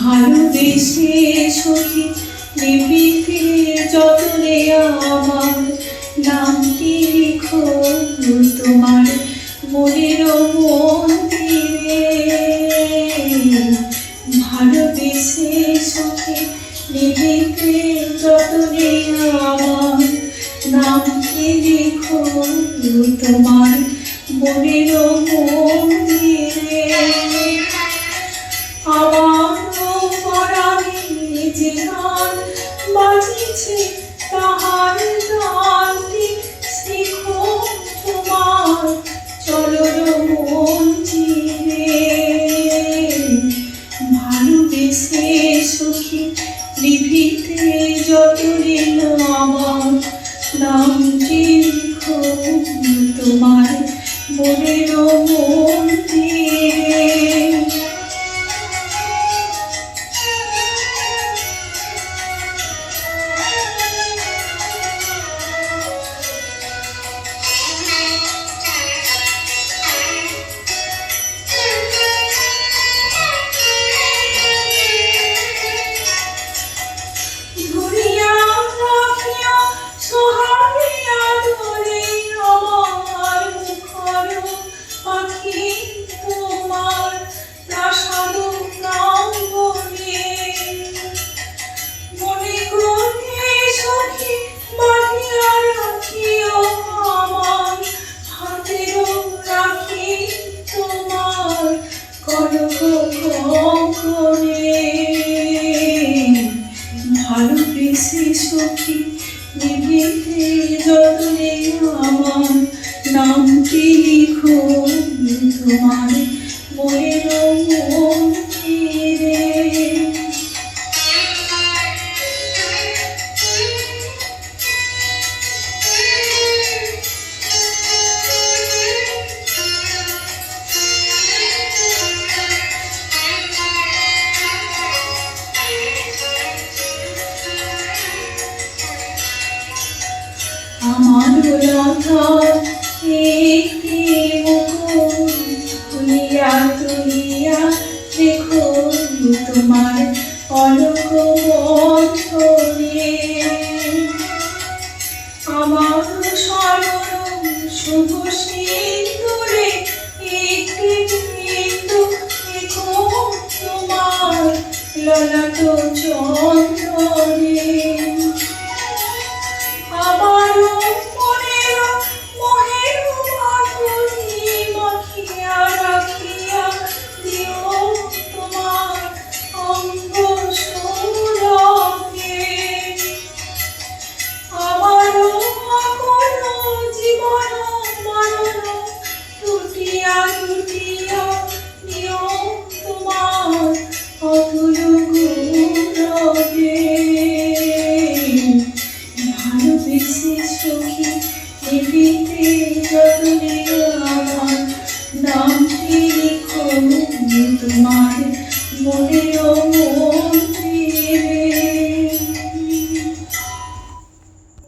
ভালোবেসে সখী লিপিতে যতনে আমার নামটি লিখো তোমার মনের মন্দিরে। ভালোবেসে সখী লিপিতে যতনে আমার নামটি লিখো তোমার মনের মন্দিরে। আমার পরাণে যে গান বাজিছে তাহার গানটি শিখো তোমার চরণ মঞ্জিরে। ভালোবেসে সখী লিপিতে যতনে আমার নামটি লিখো তোমার মনের মন্দিরে। ভালোবেসে সখী লিপিতে যতনে আমার নামটি লিখো তোমার মনের মন্দিরে। আমার রাধা একটি মুকুট খুলিয়া তুলিয়া দেখো তোমার অলক বন্ধনে। আমার স্মরণ শুভ সিন্দুরে একটি বিন্দু দেখো তোমার ললাট চন্দনে। আমার মনের মোহের মাধুরী মাখিয়া রাখিয়া দিও তোমার অঙ্গ সৌরভে। আমার সকল জীবন মরণ টুটিয়া টুটিয়া দিও তোমার অতুল গৌরবে। ভালোবেসে সখী লিপিতে যতনে আমার নামটি লিখো তোমার মনের